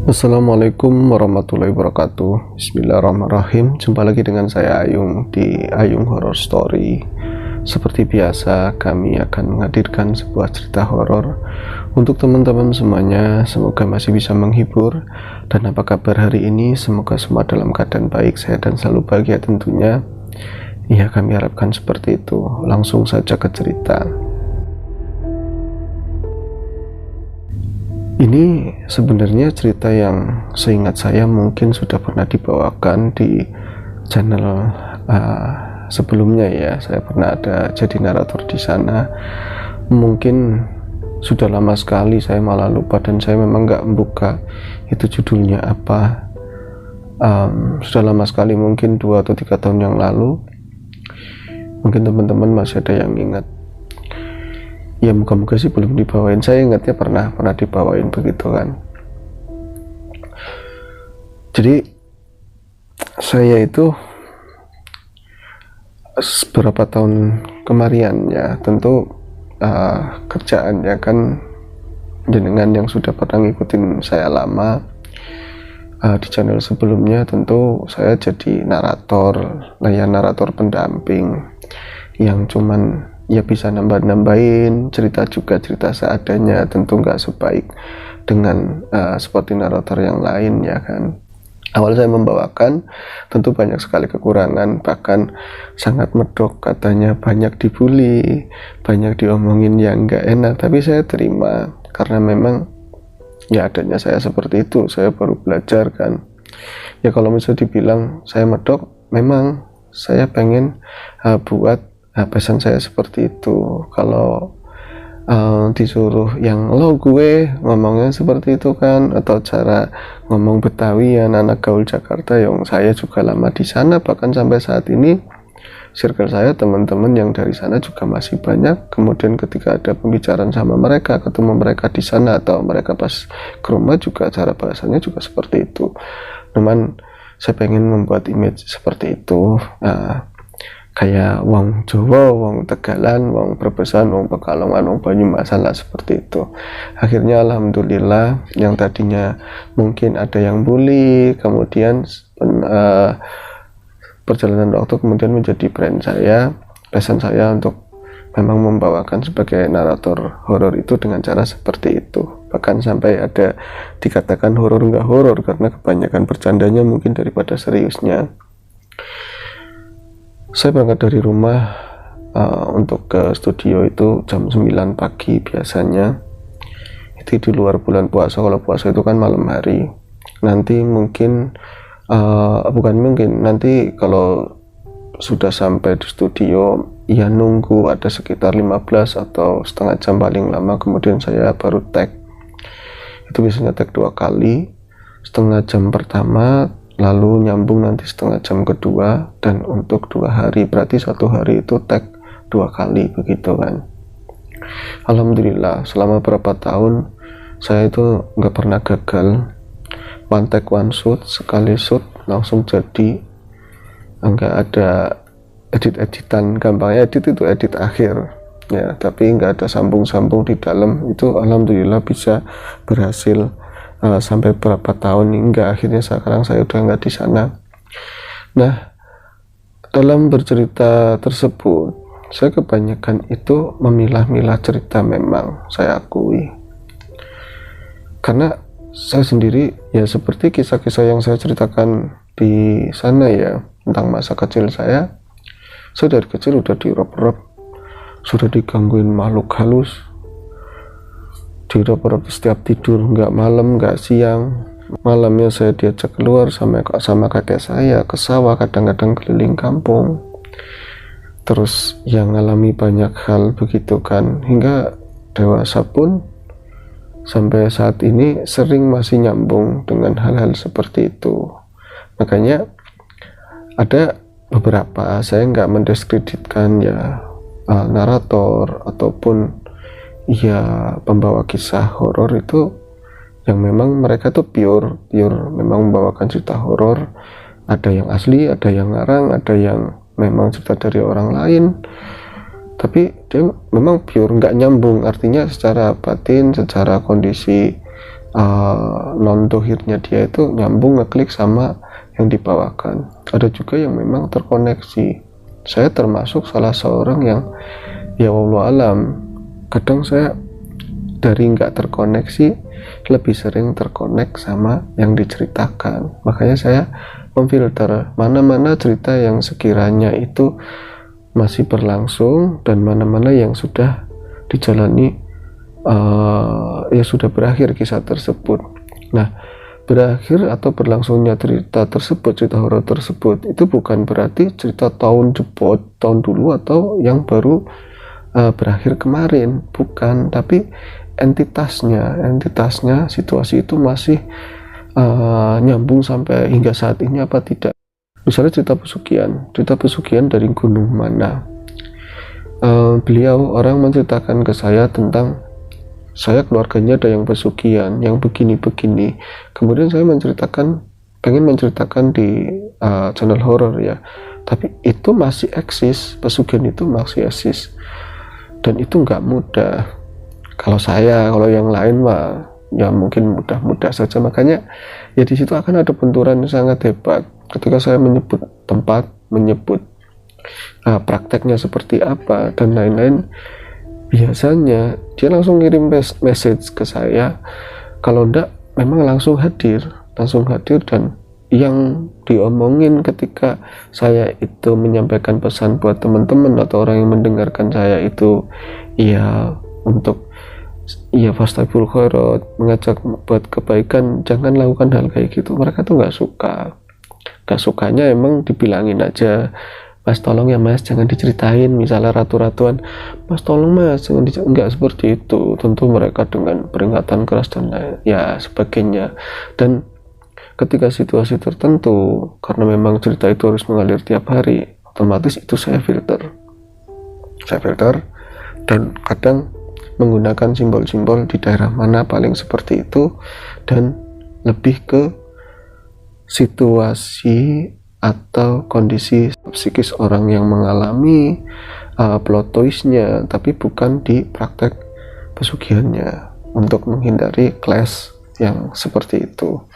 Assalamualaikum warahmatullahi wabarakatuh. Bismillahirrahmanirrahim. Jumpa lagi dengan saya Ayung di Ayung Horror Story. Seperti biasa, kami akan menghadirkan sebuah cerita horor untuk teman-teman semuanya. Semoga masih bisa menghibur. Dan apa kabar hari ini? Semoga semua dalam keadaan baik, sehat dan selalu bahagia tentunya. Ya, kami harapkan seperti itu. Langsung saja ke cerita. Ini sebenarnya cerita yang seingat saya mungkin sudah pernah dibawakan di channel sebelumnya ya. Saya pernah ada jadi narator di sana. Mungkin sudah lama sekali saya malah lupa dan saya memang nggak membuka itu judulnya apa. Sudah lama sekali, mungkin 2 atau 3 tahun yang lalu. Mungkin teman-teman masih ada yang ingat. Ya moga-moga sih belum dibawain. Saya ingatnya pernah dibawain begitu kan. Jadi saya itu beberapa tahun kemarin ya, tentu kerjaannya kan jenengan yang sudah pernah ngikutin saya lama di channel sebelumnya, tentu saya jadi narator, narator pendamping yang cuman ya bisa nambahin cerita, juga cerita seadanya, tentu nggak sebaik dengan seperti narator yang lain ya kan. Awal saya membawakan tentu banyak sekali kekurangan, bahkan sangat medok, katanya banyak dibully, banyak diomongin yang nggak enak, tapi saya terima karena memang ya adanya saya seperti itu. Saya baru belajar kan ya. Kalau misalnya dibilang saya medok, memang saya pengen buat pesan saya seperti itu. Kalau disuruh yang lo gue ngomongnya seperti itu kan, atau cara ngomong Betawi ya anak gaul Jakarta, yang saya juga lama di sana, bahkan sampai saat ini circle saya, teman-teman yang dari sana juga masih banyak. Kemudian ketika ada pembicaraan sama mereka, ketemu mereka di sana atau mereka pas ke rumah, juga cara bahasanya juga seperti itu. Cuman saya pengen membuat image seperti itu, kayak wong Jawa, wong Tegalan, wong Brebesen, wong Pekalongan, wong Banyumasan lah, seperti itu. Akhirnya alhamdulillah, yang tadinya mungkin ada yang bully, kemudian perjalanan waktu kemudian menjadi brand saya, passion saya untuk memang membawakan sebagai narator horor itu dengan cara seperti itu. Bahkan sampai ada dikatakan horor nggak horor karena kebanyakan bercandanya mungkin daripada seriusnya. Saya berangkat dari rumah untuk ke studio itu jam 9 pagi biasanya. Itu di luar bulan puasa. Kalau puasa itu kan malam hari. Nanti mungkin nanti kalau sudah sampai di studio ya nunggu ada sekitar 15 atau setengah jam paling lama, kemudian saya baru tag. Itu biasanya tag 2 kali, setengah jam pertama, lalu nyambung nanti setengah jam kedua, dan untuk 2 hari, berarti 1 hari itu tag 2 kali begitu kan. Alhamdulillah selama berapa tahun saya itu nggak pernah gagal. One tag one shoot, sekali shoot langsung jadi, nggak ada edit-editan. Gampangnya edit itu edit akhir ya, tapi nggak ada sambung-sambung di dalam. Itu alhamdulillah bisa berhasil sampai berapa tahun hingga akhirnya sekarang saya udah nggak di sana. Nah, dalam bercerita tersebut saya kebanyakan itu memilah-milah cerita, memang saya akui, karena saya sendiri ya seperti kisah-kisah yang saya ceritakan di sana ya, tentang masa kecil saya dari kecil udah dirop-rop, sudah digangguin makhluk halus, dirop-rop setiap tidur, nggak malam nggak siang. Malamnya saya diajak keluar sama kakek saya ke sawah, kadang-kadang keliling kampung, terus yang ngalami banyak hal begitu kan, hingga dewasa pun sampai saat ini sering masih nyambung dengan hal-hal seperti itu. Makanya ada beberapa, saya nggak mendiskreditkan ya narator ataupun ya pembawa kisah horor itu, yang memang mereka tuh pure memang membawakan cerita horor. Ada yang asli, ada yang ngarang, ada yang memang cerita dari orang lain. tapi dia memang pure nggak nyambung, artinya secara batin, secara kondisi non dohirnya dia itu nyambung ngeklik sama yang dibawakan. Ada juga yang memang terkoneksi. Saya termasuk salah seorang yang ya wallahu alam, kadang saya dari nggak terkoneksi lebih sering terkonek sama yang diceritakan. Makanya saya memfilter mana-mana cerita yang sekiranya itu masih berlangsung dan mana-mana yang sudah dijalani, ya sudah berakhir kisah tersebut. Nah, berakhir atau berlangsungnya cerita tersebut, cerita horor tersebut, itu bukan berarti cerita tahun dulu atau yang baru berakhir kemarin, bukan. Tapi entitasnya situasi itu masih nyambung sampai hingga saat ini apa tidak. Misalnya cerita pesugihan dari gunung mana, beliau orang menceritakan ke saya tentang saya keluarganya ada yang pesugihan, yang begini-begini. Kemudian saya pengen menceritakan di channel horor ya, tapi itu masih eksis, pesugihan itu masih eksis, dan itu nggak mudah. Kalau yang lain mah ya mungkin mudah-mudah saja. Makanya ya di situ akan ada benturan yang sangat hebat ketika saya menyebut tempat, menyebut prakteknya seperti apa dan lain-lain. Biasanya dia langsung ngirim message ke saya, kalau enggak memang langsung hadir, dan yang diomongin ketika saya itu menyampaikan pesan buat teman-teman atau orang yang mendengarkan saya itu ya untuk ya fastabiqul khairat, mengajak buat kebaikan, jangan lakukan hal kayak gitu. Mereka tuh nggak sukanya emang dibilangin aja, Mas tolong ya Mas jangan diceritain, misalnya ratu-ratuan, Mas tolong Mas jangan enggak seperti itu. Tentu mereka dengan peringatan keras dan ya sebagainya. Dan ketika situasi tertentu, karena memang cerita itu harus mengalir tiap hari, otomatis itu saya filter dan kadang menggunakan simbol-simbol di daerah mana paling seperti itu, dan lebih ke situasi atau kondisi psikis orang yang mengalami plot twistnya, tapi bukan di praktek pesugihannya, untuk menghindari clash yang seperti itu.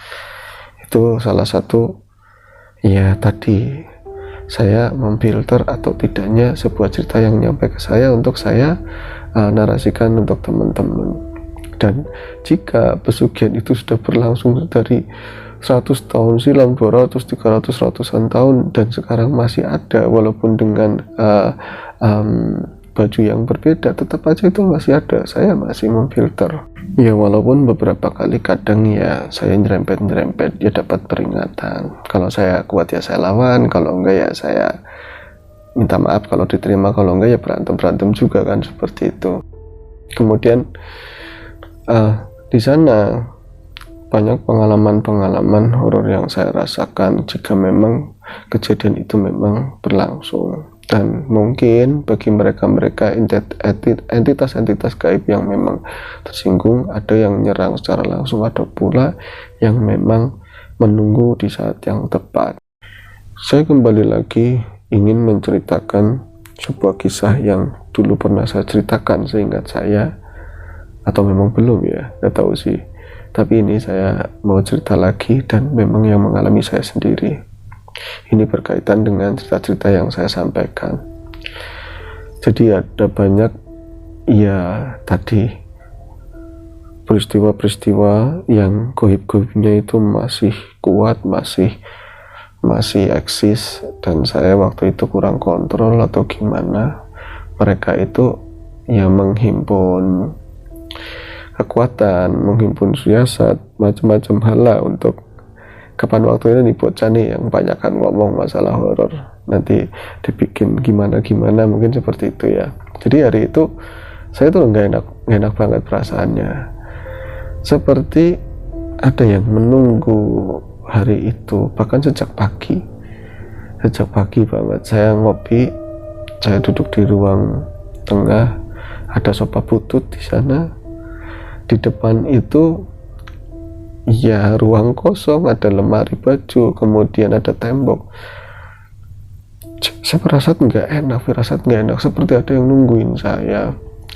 Itu salah satu ya tadi saya memfilter atau tidaknya sebuah cerita yang nyampe ke saya untuk saya narasikan untuk teman-teman. Dan jika pesugihan itu sudah berlangsung dari 100 tahun silam, 200, 300, ratusan tahun, dan sekarang masih ada walaupun dengan baju yang berbeda, tetap aja itu masih ada. Saya masih memfilter ya, walaupun beberapa kali kadang ya saya nyerempet ya dapat peringatan. Kalau saya kuat ya saya lawan, kalau enggak ya saya minta maaf kalau diterima, kalau enggak ya berantem juga kan, seperti itu. Kemudian di sana banyak pengalaman horor yang saya rasakan jika memang kejadian itu memang berlangsung. Dan mungkin bagi mereka entitas gaib yang memang tersinggung, ada yang menyerang secara langsung, ada pula yang memang menunggu di saat yang tepat. Saya kembali lagi ingin menceritakan sebuah kisah yang dulu pernah saya ceritakan seingat saya, atau memang belum ya, nggak tahu sih. Tapi ini saya mau cerita lagi, dan memang yang mengalami saya sendiri. Ini berkaitan dengan cerita-cerita yang saya sampaikan. Jadi ada banyak ya tadi peristiwa-peristiwa yang goib-goibnya itu masih kuat, masih eksis, dan saya waktu itu kurang kontrol atau gimana. Mereka itu ya menghimpun kekuatan, menghimpun siasat, macam-macam hal lah untuk kapan waktunya nih bocah nih yang banyakkan ngomong masalah horor, nanti dibikin gimana mungkin seperti itu ya. Jadi hari itu saya tuh nggak enak banget perasaannya, seperti ada yang menunggu hari itu, bahkan sejak pagi banget. Saya ngopi, saya duduk di ruang tengah, ada sofa butut di sana. Di depan itu ya ruang kosong, ada lemari baju, kemudian ada tembok. Saya merasa nggak enak, seperti ada yang nungguin saya.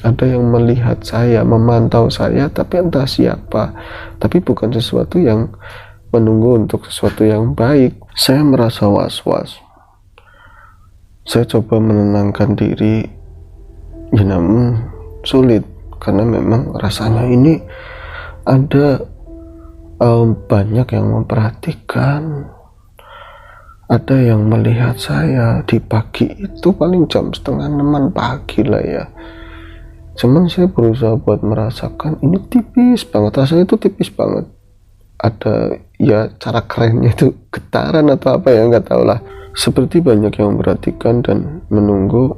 ada yang melihat saya, memantau saya, tapi entah siapa, tapi bukan sesuatu yang menunggu untuk sesuatu yang baik. Saya merasa was-was. Saya coba menenangkan diri, ya namun sulit, karena memang rasanya ini ada banyak yang memperhatikan, ada yang melihat saya di pagi itu, paling jam 5:30 pagi lah ya. Cuman saya berusaha buat merasakan ini tipis banget, rasanya itu tipis banget. Ada ya cara kerennya itu getaran atau apa ya, nggak tahu lah. Seperti banyak yang memperhatikan dan menunggu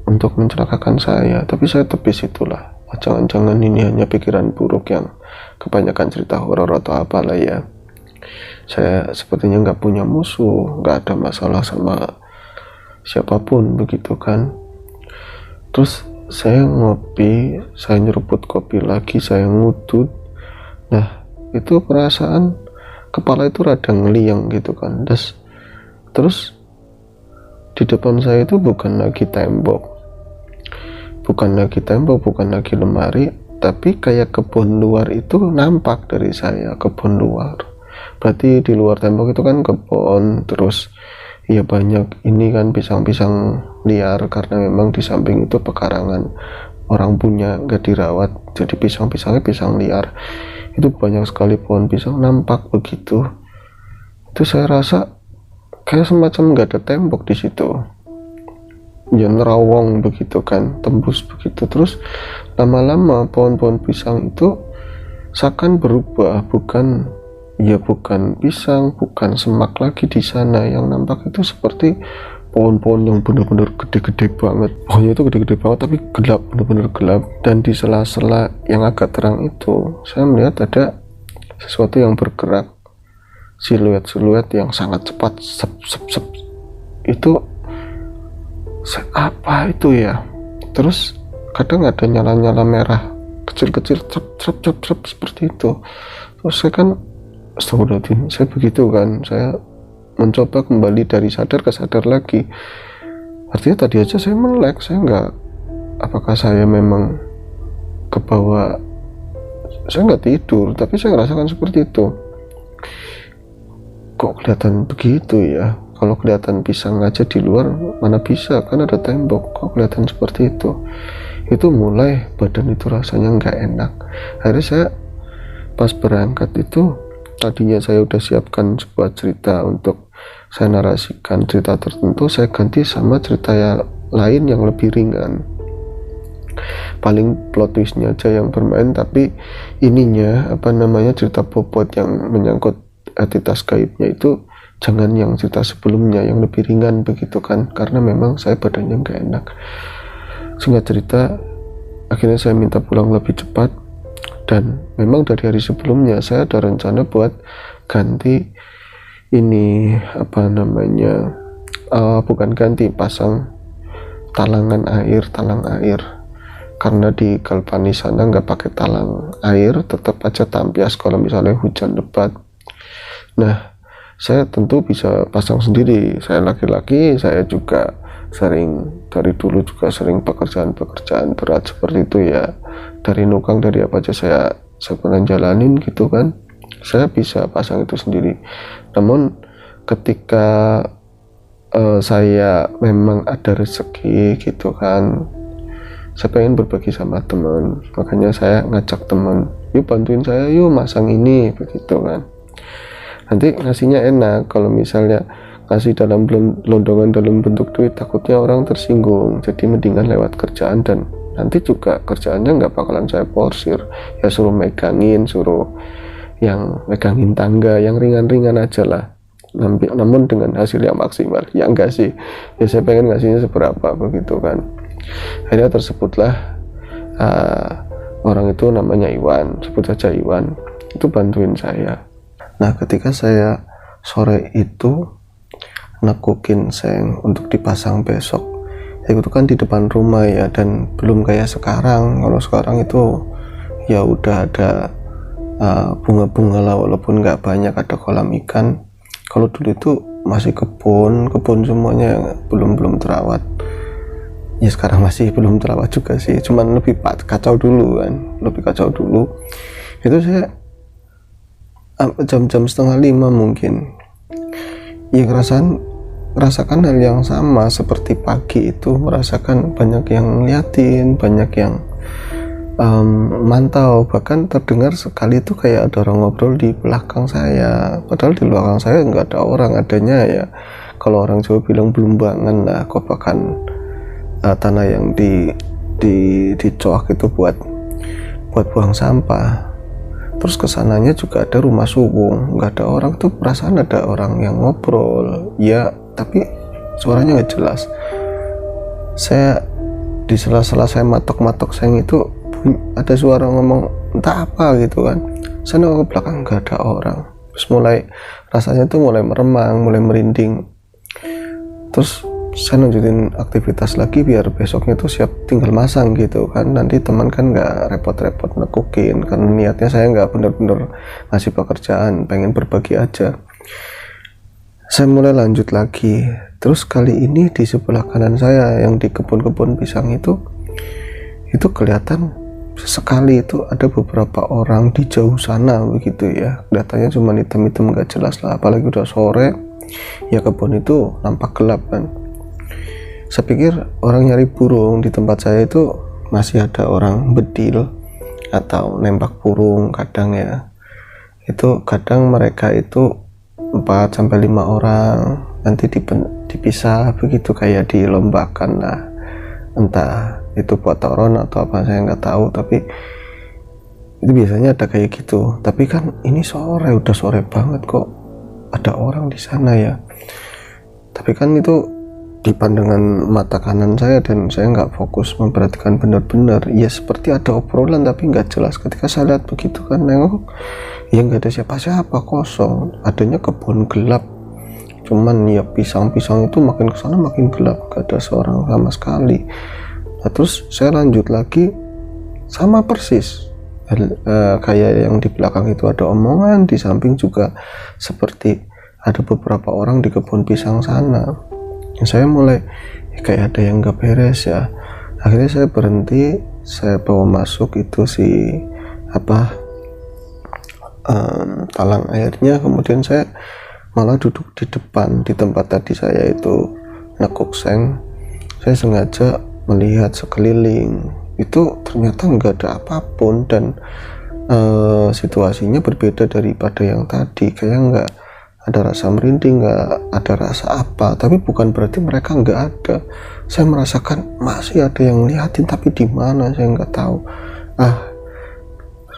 untuk mencelakakan saya, tapi saya tepis itulah. Jangan-jangan ini hanya pikiran buruk yang kebanyakan cerita horor atau apalah ya. Saya sepertinya nggak punya musuh, nggak ada masalah sama siapapun begitu kan. Terus saya ngopi, saya nyeruput kopi lagi, saya ngudut. Nah itu perasaan kepala itu rada ngeliang gitu kan. Terus di depan saya itu bukan lagi tembok, bukan lagi lemari, tapi kayak kebun luar itu nampak dari saya. Kebun luar berarti di luar tembok itu kan kebun, terus ya banyak ini kan pisang-pisang liar, karena memang di samping itu pekarangan orang punya, nggak dirawat, jadi pisang-pisangnya pisang liar. Itu banyak sekali pohon pisang nampak begitu. Itu saya rasa kayak semacam nggak ada tembok di situ, ya nerawang begitu kan, tembus begitu. Terus lama-lama pohon-pohon pisang itu seakan berubah, bukan pisang, bukan semak lagi di sana. Yang nampak itu seperti pohon-pohon yang benar-benar gede-gede banget. Pohonnya itu gede-gede banget tapi gelap, benar-benar gelap. Dan di sela-sela yang agak terang itu saya melihat ada sesuatu yang bergerak, siluet-siluet yang sangat cepat, sep. Itu apa itu ya? Terus kadang ada nyala-nyala merah kecil-kecil, trep seperti itu. Terus saya kan astagfirullahaladzim, saya begitu kan, saya mencoba kembali dari sadar ke sadar lagi. Artinya tadi aja saya melek, saya nggak, apakah saya memang ke bawah, saya nggak tidur, tapi saya ngerasakan seperti itu. Kok kelihatan begitu ya? Kalau kelihatan pisang aja di luar, mana bisa, kan ada tembok, kok kelihatan seperti itu. Itu mulai badan itu rasanya nggak enak. Akhirnya saya pas berangkat itu, tadinya saya udah siapkan sebuah cerita untuk saya narasikan, cerita tertentu, saya ganti sama cerita yang lain yang lebih ringan. Paling plot twistnya aja yang bermain, tapi ininya cerita bobot yang menyangkut entitas gaibnya itu jangan yang cerita sebelumnya, yang lebih ringan begitu kan, karena memang saya badannya nggak enak. Singkat cerita, akhirnya saya minta pulang lebih cepat. Dan memang dari hari sebelumnya saya ada rencana buat ganti ini pasang talang air, karena di Galvani sana nggak pakai talang air, tetap aja tampias kalau misalnya hujan lebat. Nah saya tentu bisa pasang sendiri, saya laki-laki, saya juga dari dulu juga sering pekerjaan berat seperti itu ya, dari nukang, dari apa aja saya pernah jalanin gitu kan, saya bisa pasang itu sendiri. Namun ketika saya memang ada rezeki gitu kan, saya pengen berbagi sama teman, makanya saya ngajak teman, yuk bantuin saya, yuk masang ini begitu kan. Nanti ngasihnya enak, kalau misalnya ngasih dalam londongan dalam bentuk duit, takutnya orang tersinggung, jadi mendingan lewat kerjaan. Dan nanti juga kerjaannya nggak bakalan saya porsir, ya suruh megangin tangga yang ringan-ringan aja lah, namun dengan hasil yang maksimal. Ya enggak sih, ya saya pengen ngasihnya seberapa begitu kan. Akhirnya tersebutlah orang itu namanya Iwan, sebut saja Iwan, itu bantuin saya. Nah ketika saya sore itu nekukin seng untuk dipasang besok, itu kan di depan rumah ya, dan belum kayak sekarang. Kalau sekarang itu ya udah ada bunga-bunga lah, walaupun nggak banyak, ada kolam ikan. Kalau dulu itu masih kebun semuanya yang belum terawat. ya sekarang masih belum terawat juga sih, cuman lebih kacau dulu kan, lebih kacau dulu. Itu saya jam-jam 4:30 mungkin ya rasakan hal yang sama seperti pagi itu, merasakan banyak yang ngeliatin, banyak yang mantau, bahkan terdengar sekali itu kayak ada orang ngobrol di belakang saya, padahal di belakang saya nggak ada orang, adanya ya kalau orang Jawa bilang belumbangan lah, kobakan tanah yang dicoak itu buat buang sampah. Terus kesananya juga ada rumah suwung, nggak ada orang tuh, perasaan ada orang yang ngobrol ya, tapi suaranya nggak jelas. Saya di sela-sela saya matok-matok sayang itu ada suara ngomong entah apa gitu kan, saya nengok ke belakang nggak ada orang, terus mulai rasanya tuh mulai meremang, mulai merinding. Terus saya lanjutin aktivitas lagi biar besoknya tuh siap tinggal masang gitu kan, nanti teman kan nggak repot-repot nekukin, karena niatnya saya nggak bener-bener ngasih pekerjaan, pengen berbagi aja. Saya mulai lanjut lagi, terus kali ini di sebelah kanan saya yang di kebun-kebun pisang itu kelihatan sekali itu ada beberapa orang di jauh sana begitu ya, kelihatannya cuma hitam-hitam nggak jelas lah, apalagi udah sore ya, kebun itu nampak gelap kan. Saya pikir orang nyari burung, di tempat saya itu masih ada orang bedil atau nembak burung kadang ya, itu kadang mereka itu 4-5 orang nanti dipisah begitu, kayak dilombakan lah, entah itu buat toron atau apa saya nggak tahu, tapi itu biasanya ada kayak gitu. Tapi kan ini sore, udah sore banget kok ada orang di sana ya, tapi kan itu di pandangan mata kanan saya dan saya nggak fokus memperhatikan benar-benar ya, seperti ada obrolan tapi nggak jelas. Ketika saya lihat begitu kan, nengok ya nggak ada siapa-siapa, kosong, adanya kebun gelap, cuman ya pisang-pisang itu makin kesana makin gelap, nggak ada seorang sama sekali. Nah, terus saya lanjut lagi, sama persis kayak yang di belakang itu ada omongan, di samping juga seperti ada beberapa orang di kebun pisang sana. Saya mulai kayak ada yang nggak beres ya, akhirnya saya berhenti, saya bawa masuk itu talang airnya, kemudian saya malah duduk di depan, di tempat tadi saya itu nekuk seng. Saya sengaja melihat sekeliling, itu ternyata nggak ada apapun, dan situasinya berbeda daripada yang tadi, kayak nggak ada rasa merinding, nggak ada rasa apa, tapi bukan berarti mereka nggak ada. Saya merasakan masih ada yang ngeliatin, tapi di mana saya nggak tahu.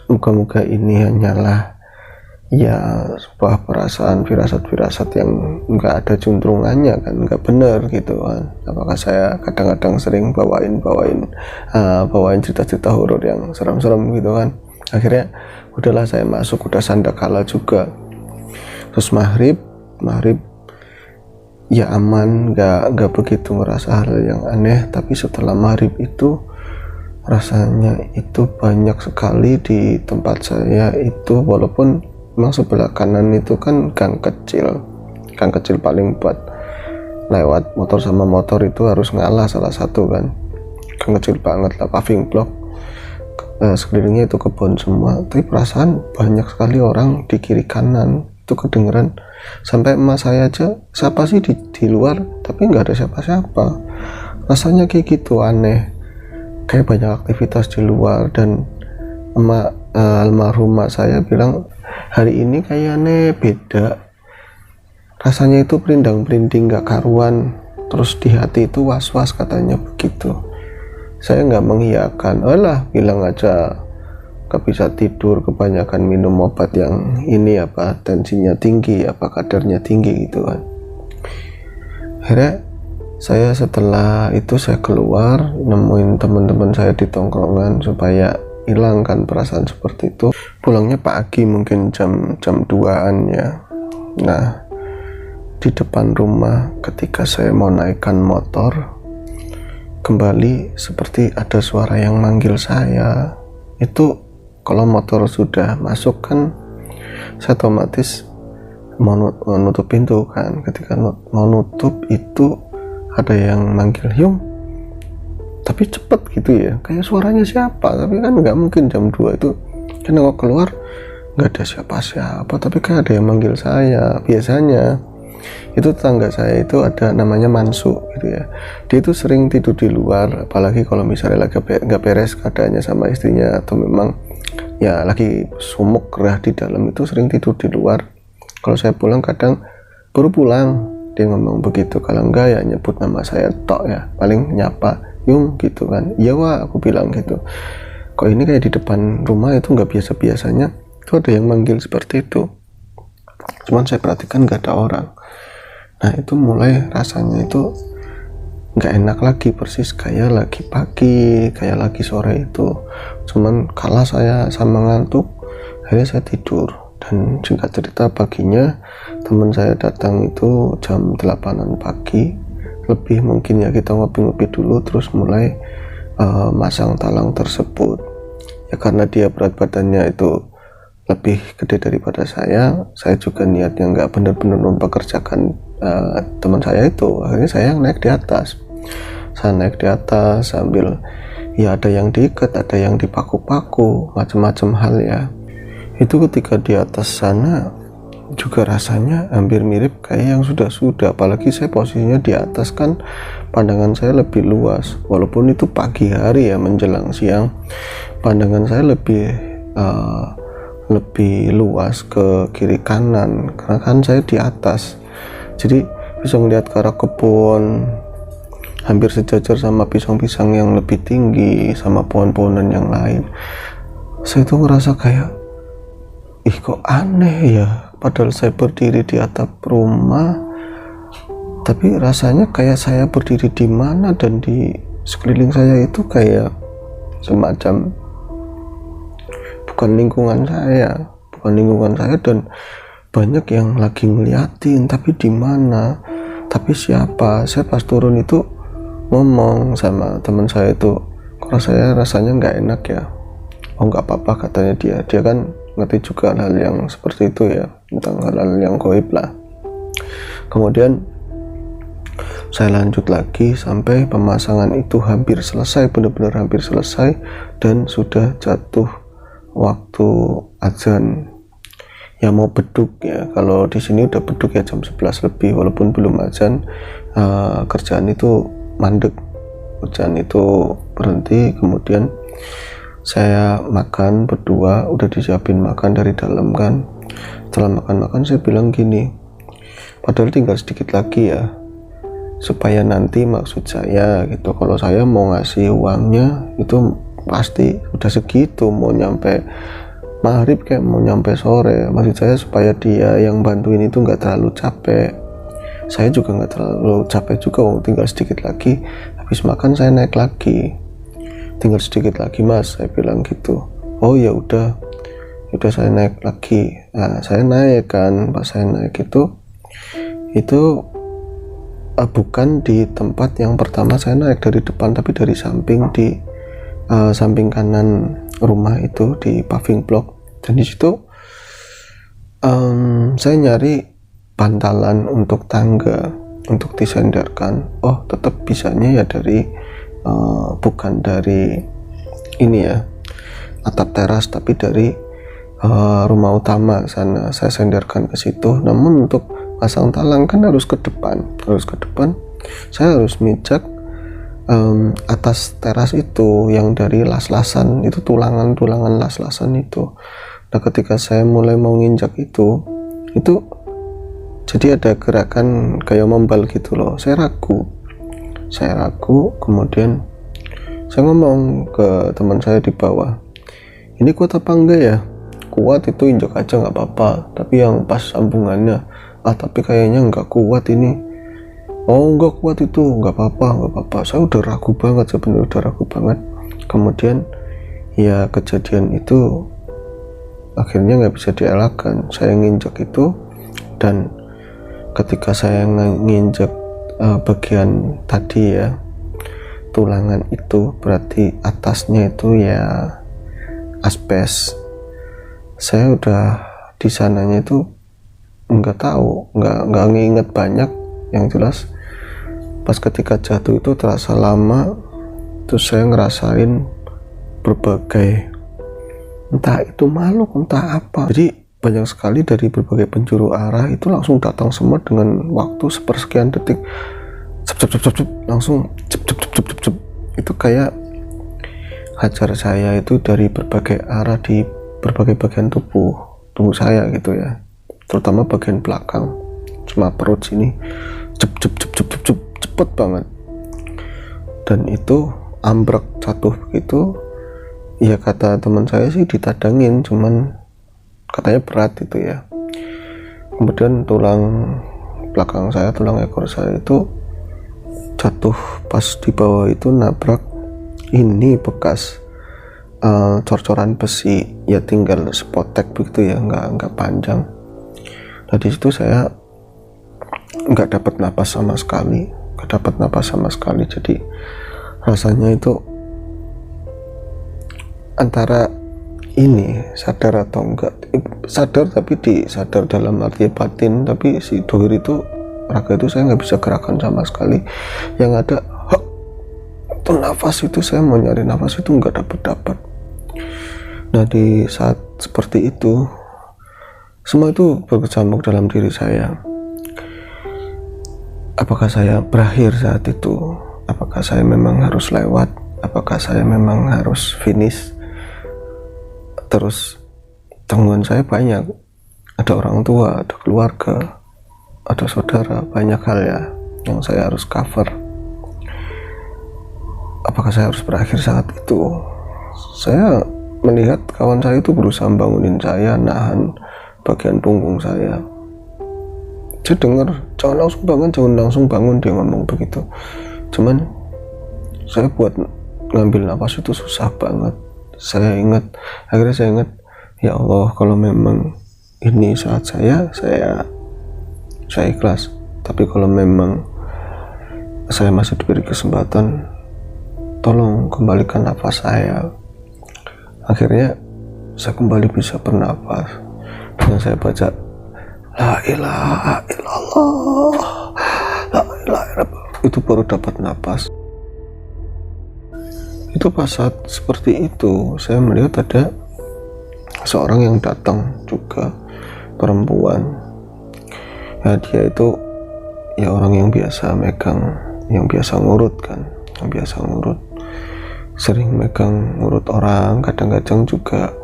Moga-moga ini hanyalah ya sebuah perasaan, firasat-firasat yang nggak ada juntrungannya kan, nggak benar gitu kan. Apakah saya kadang-kadang sering bawain cerita-cerita horor yang serem-serem gitu kan. Akhirnya udahlah saya masuk, udah sandakala juga. Terus maghrib ya aman, nggak begitu ngerasa hal yang aneh. Tapi setelah maghrib itu rasanya itu banyak sekali di tempat saya itu, walaupun memang sebelah kanan itu kan gang kecil paling buat lewat motor sama motor itu harus ngalah salah satu kan, gang kecil banget lah, paving block, sekelilingnya itu kebun semua. Tapi perasaan banyak sekali orang di kiri kanan itu kedengeran, sampai emak saya aja siapa sih di luar, tapi nggak ada siapa-siapa. Rasanya kayak gitu, aneh, kayak banyak aktivitas di luar. Dan emak almarhumah saya bilang hari ini kayaknya beda, rasanya itu perindang-perinding nggak karuan, terus di hati itu was-was katanya begitu. Saya nggak mengiyakan, alah bilang aja gak bisa tidur, kebanyakan minum obat yang ini apa, tensinya tinggi apa, kadarnya tinggi gitu kan. Akhirnya saya setelah itu saya keluar nemuin teman-teman saya di tongkrongan supaya hilangkan perasaan seperti itu. Pulangnya pagi mungkin jam 2-an ya. Nah, di depan rumah ketika saya mau naikkan motor, kembali seperti ada suara yang manggil saya. Itu kalau motor sudah masuk kan saya otomatis mau nutup pintu kan. Ketika mau nutup itu ada yang manggil, Yung, tapi cepet gitu ya, kayak suaranya siapa, tapi kan nggak mungkin jam 2 itu kan kalau keluar nggak ada siapa-siapa, tapi kan ada yang manggil saya. Biasanya itu tetangga saya itu ada namanya Mansu gitu ya, dia itu sering tidur di luar, apalagi kalau misalnya lagi nggak beres keadaannya sama istrinya, atau memang ya lagi sumuk gerah di dalam, itu sering tidur di luar. Kalau saya pulang kadang baru pulang dia ngomong begitu, kalau enggak ya nyebut nama saya tok ya, paling nyapa Yung gitu kan, iya wah aku bilang gitu. Kok ini kayak di depan rumah itu nggak biasa-biasanya itu ada yang manggil seperti itu, cuman saya perhatikan nggak ada orang. Nah itu mulai rasanya itu nggak enak lagi, persis kayak lagi pagi, kayak lagi sore itu. Cuman kalah saya sama ngantuk, akhirnya saya tidur. Dan singkat cerita paginya teman saya datang itu jam 8-an pagi lebih mungkin ya, kita ngopi-ngopi dulu terus mulai masang talang tersebut ya. Karena dia berat badannya itu lebih gede daripada saya juga niatnya nggak benar-benar mempekerjakan teman saya itu. Akhirnya saya naik di atas, sambil ya ada yang diikat, ada yang dipaku-paku, macam-macam hal ya. Itu ketika di atas sana juga rasanya hampir mirip kayak yang sudah-sudah, apalagi saya posisinya di atas kan pandangan saya lebih luas, walaupun itu pagi hari ya menjelang siang, pandangan saya lebih luas ke kiri kanan karena kan saya di atas, jadi bisa melihat ke arah kebun hampir sejajar sama pisang-pisang yang lebih tinggi sama pohon-pohonan yang lain. Saya tuh ngerasa kayak ih kok aneh ya, padahal saya berdiri di atap rumah tapi rasanya kayak saya berdiri di mana, dan di sekeliling saya itu kayak semacam bukan lingkungan saya dan banyak yang lagi ngeliatin, tapi di mana, tapi siapa. Saya pas turun itu ngomong sama teman saya itu, kalau saya rasanya nggak enak ya. Oh nggak apa-apa katanya, dia kan ngerti juga hal yang seperti itu ya, tentang hal-hal yang gaib lah. Kemudian saya lanjut lagi sampai pemasangan itu hampir selesai, benar-benar hampir selesai, dan sudah jatuh waktu azan ya, mau beduk ya. Kalau di sini udah beduk ya jam 11 lebih, walaupun belum azan. Kerjaan itu mandek, kerjaan itu berhenti. Kemudian saya makan berdua, udah disiapin makan dari dalam kan. Setelah makan saya bilang gini, padahal tinggal sedikit lagi ya, supaya nanti maksud saya gitu, kalau saya mau ngasih uangnya itu pasti udah segitu, mau nyampe maghrib kayak mau nyampe sore. Maksud saya supaya dia yang bantuin itu nggak terlalu capek, saya juga nggak terlalu capek juga. Tinggal sedikit lagi, habis makan saya naik lagi, tinggal sedikit lagi mas, saya bilang gitu. Oh ya udah saya naik lagi. Nah saya naik kan, pas saya naik itu bukan di tempat yang pertama saya naik dari depan, tapi dari samping, di samping kanan rumah itu, di paving block. Dan di situ saya nyari bantalan untuk tangga untuk disenderkan. Oh tetap bisanya ya dari bukan dari ini ya atap teras, tapi dari rumah utama sana saya senderkan ke situ. Namun untuk pasang talang kan harus ke depan, saya harus mijak atas teras itu yang dari las-lasan itu, tulangan las-lasan itu. Nah ketika saya mulai mau nginjak itu jadi ada gerakan kayak membal gitu loh. Saya ragu, kemudian saya ngomong ke teman saya di bawah, ini kuat apa enggak ya? Kuat itu injak aja nggak apa-apa, tapi yang pas sambungannya tapi kayaknya nggak kuat ini. Oh nggak kuat itu, nggak apa-apa. Saya udah ragu banget, Kemudian ya kejadian itu akhirnya nggak bisa dielakkan. Saya nginjak itu, dan ketika saya nginjak bagian tadi ya, tulangan itu berarti atasnya itu ya aspes. Saya udah di sananya itu nggak tahu, nggak nginget banyak. Yang jelas pas ketika jatuh itu terasa lama, terus saya ngerasain berbagai, entah itu makhluk entah apa, jadi banyak sekali dari berbagai penjuru arah itu langsung datang semua dengan waktu sepersekian detik, cep, cep, cep, cep, cep, langsung cep, cep, cep, cep, cep, cep. Itu kayak hajar saya itu dari berbagai arah di berbagai bagian tubuh saya gitu ya, terutama bagian belakang cuma perut sini, cep cep cep cep cep, cep, cepet banget, dan itu ambrek jatuh begitu. Ya kata teman saya sih ditadangin, cuman katanya berat itu ya. Kemudian tulang belakang saya, tulang ekor saya itu jatuh pas di bawah itu nabrak ini bekas cor-coran besi ya, tinggal spotek begitu ya, nggak panjang. Nah di situ saya nggak dapat napas sama sekali, jadi rasanya itu antara ini sadar atau enggak, sadar tapi sadar dalam arti batin, tapi si dohir itu, raga itu saya nggak bisa gerakan sama sekali. Yang ada itu nafas, itu saya mau nyari nafas itu nggak dapat. Nah di saat seperti itu semua itu berkecamuk dalam diri saya. Apakah saya berakhir saat itu? Apakah saya memang harus lewat? Apakah saya memang harus finish? Terus tanggungan saya banyak, ada orang tua, ada keluarga, ada saudara, banyak hal ya yang saya harus cover. Apakah saya harus berakhir saat itu? Saya melihat kawan saya itu berusaha bangunin saya, nahan bagian punggung saya. Saya dengar, jangan langsung bangun, dia ngomong begitu. Cuman saya buat ngambil nafas itu susah banget. Akhirnya saya ingat, ya Allah, kalau memang ini saat saya ikhlas. Tapi kalau memang saya masih diberi kesempatan, tolong kembalikan nafas saya. Akhirnya saya kembali bisa bernafas dan saya baca la ilaha illallah, la ilaha illallah, itu baru dapat nafas. Itu pas saat seperti itu saya melihat ada seorang yang datang juga, perempuan ya, dia itu ya orang yang biasa megang, yang biasa ngurut kan, sering megang ngurut orang, kadang-kadang juga